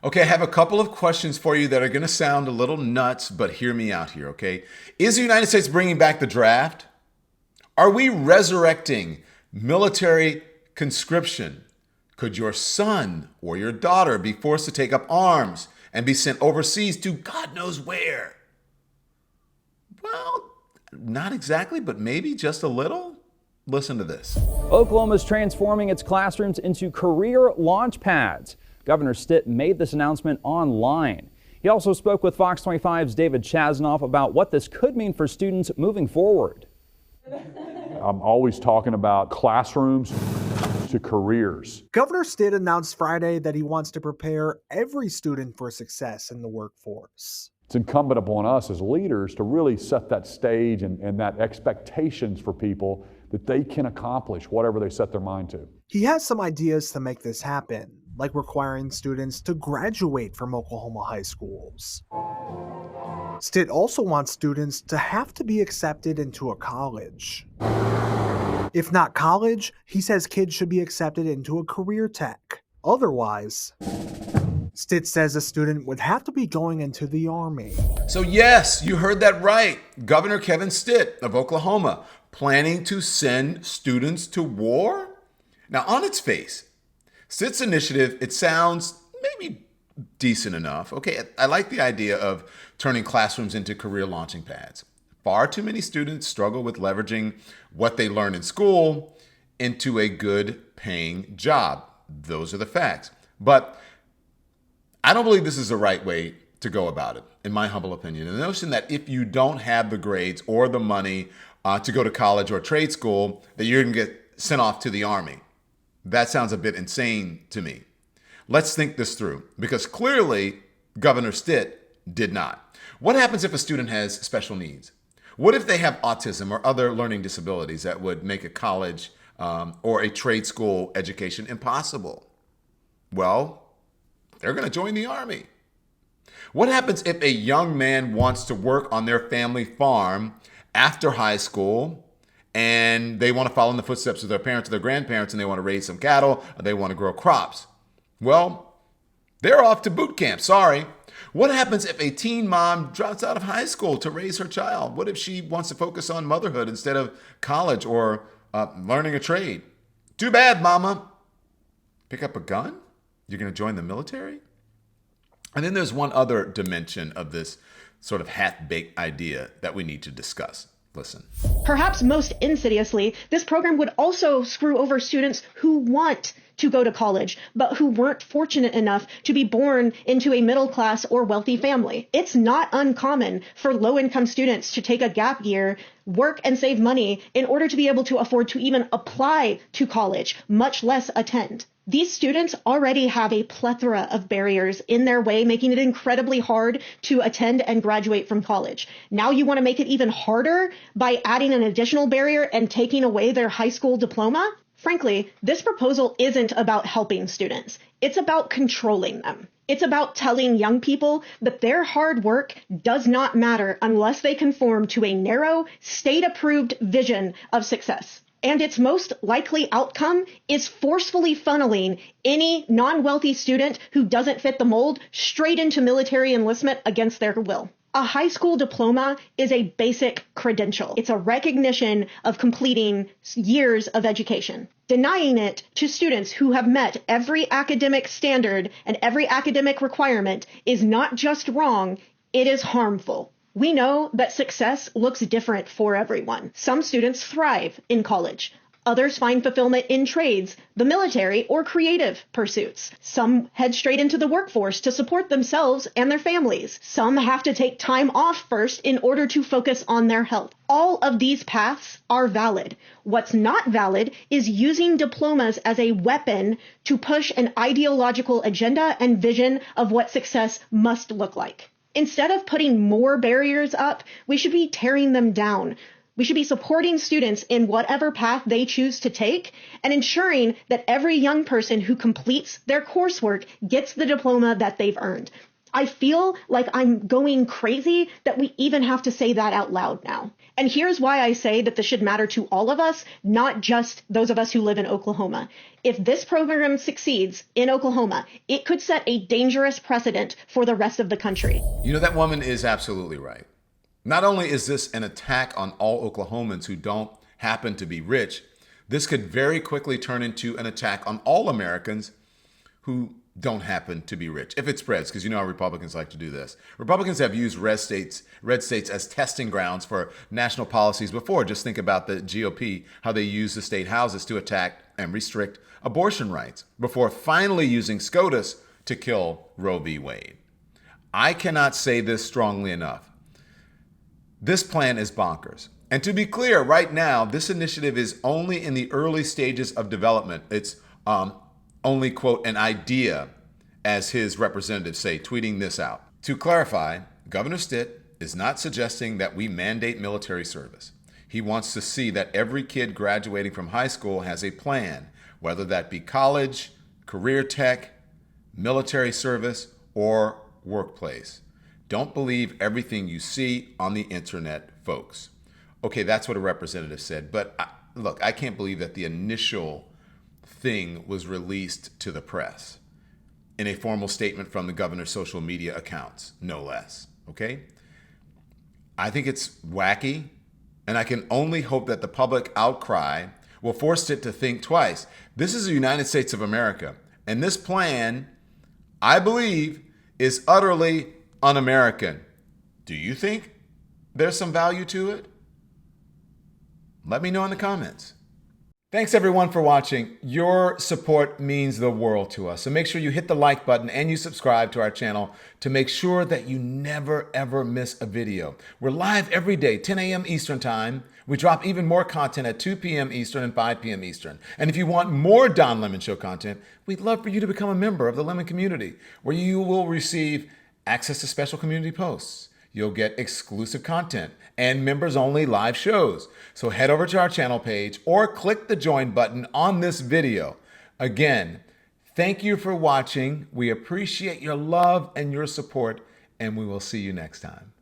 Okay, I have a couple of questions for you that are going to sound a little nuts, but hear me out here, okay? Is the United States bringing back the draft? Are we resurrecting military conscription? Could your son or your daughter be forced to take up arms and be sent overseas to God knows where? Well, not exactly, but maybe just a little. Listen to this. Oklahoma is transforming its classrooms into career launch pads. Governor Stitt made this announcement online. He also spoke with Fox 25's David Chasnoff about what this could mean for students moving forward. I'm always talking about classrooms to careers. Governor Stitt announced Friday that he wants to prepare every student for success in the workforce. It's incumbent upon us as leaders to really set that stage and that expectations for people that they can accomplish whatever they set their mind to. He has some ideas to make this happen, like requiring students to graduate from Oklahoma high schools. Stitt also wants students to have to be accepted into a college. If not college, he says kids should be accepted into a career tech. Otherwise, Stitt says a student would have to be going into the Army. So yes, you heard that right. Governor Kevin Stitt of Oklahoma planning to send students to war? Now, on its face, Stitt's initiative, it sounds maybe decent enough. Okay, I like the idea of turning classrooms into career launching pads. Far too many students struggle with leveraging what they learn in school into a good paying job. Those are the facts. But I don't believe this is the right way to go about it, in my humble opinion. And the notion that if you don't have the grades or the money to go to college or trade school, that you're going to get sent off to the Army. That sounds a bit insane to me. Let's think this through, because clearly Governor Stitt did not. What happens if a student has special needs? What if they have autism or other learning disabilities that would make a college or a trade school education impossible? Well, they're going to join the Army. What happens if a young man wants to work on their family farm after high school and they want to follow in the footsteps of their parents or their grandparents and they want to raise some cattle or they want to grow crops? Well, they're off to boot camp. Sorry. What happens if a teen mom drops out of high school to raise her child? What if she wants to focus on motherhood instead of college or learning a trade? Too bad, mama. Pick up a gun? You're going to join the military? And then there's one other dimension of this sort of half-baked idea that we need to discuss. Listen. Perhaps most insidiously, this program would also screw over students who want to go to college, but who weren't fortunate enough to be born into a middle class or wealthy family. It's not uncommon for low-income students to take a gap year, work and save money in order to be able to afford to even apply to college, much less attend. These students already have a plethora of barriers in their way, making it incredibly hard to attend and graduate from college. Now you want to make it even harder by adding an additional barrier and taking away their high school diploma? Frankly, this proposal isn't about helping students. It's about controlling them. It's about telling young people that their hard work does not matter unless they conform to a narrow, state-approved vision of success. And its most likely outcome is forcefully funneling any non-wealthy student who doesn't fit the mold straight into military enlistment against their will. A high school diploma is a basic credential. It's a recognition of completing years of education. Denying it to students who have met every academic standard and every academic requirement is not just wrong, it is harmful. We know that success looks different for everyone. Some students thrive in college. Others find fulfillment in trades, the military, or creative pursuits. Some head straight into the workforce to support themselves and their families. Some have to take time off first in order to focus on their health. All of these paths are valid. What's not valid is using diplomas as a weapon to push an ideological agenda and vision of what success must look like. Instead of putting more barriers up, we should be tearing them down. We should be supporting students in whatever path they choose to take and ensuring that every young person who completes their coursework gets the diploma that they've earned. I feel like I'm going crazy that we even have to say that out loud now. And here's why I say that this should matter to all of us, not just those of us who live in Oklahoma. If this program succeeds in Oklahoma, it could set a dangerous precedent for the rest of the country. You know, that woman is absolutely right. Not only is this an attack on all Oklahomans who don't happen to be rich, this could very quickly turn into an attack on all Americans who don't happen to be rich, if it spreads, because you know how Republicans like to do this. Republicans have used red states as testing grounds for national policies before. Just think about the GOP, how they use the state houses to attack and restrict abortion rights before finally using SCOTUS to kill Roe v. Wade. I cannot say this strongly enough. This plan is bonkers. And to be clear, right now, this initiative is only in the early stages of development. It's only, quote, an idea, as his representatives say, tweeting this out. To clarify, Governor Stitt is not suggesting that we mandate military service. He wants to see that every kid graduating from high school has a plan, whether that be college, career tech, military service, or workplace. Don't believe everything you see on the internet, folks. Okay, that's what a representative said. But look, I can't believe that the initial thing was released to the press in a formal statement from the governor's social media accounts, no less. Okay? I think it's wacky, and I can only hope that the public outcry will force it to think twice. This is the United States of America, and this plan, I believe, is utterly un-American. Do you think there's some value to it? Let me know in the comments. Thanks everyone for watching. Your support means the world to us. So make sure you hit the like button and you subscribe to our channel to make sure that you never ever miss a video. We're live every day, 10 a.m. Eastern time. We drop even more content at 2 p.m. Eastern and 5 p.m. Eastern. And if you want more Don Lemon Show content, we'd love for you to become a member of the Lemon community, where you will receive access to special community posts. You'll get exclusive content and members-only live shows. So head over to our channel page or click the join button on this video. Again, thank you for watching. We appreciate your love and your support, and we will see you next time.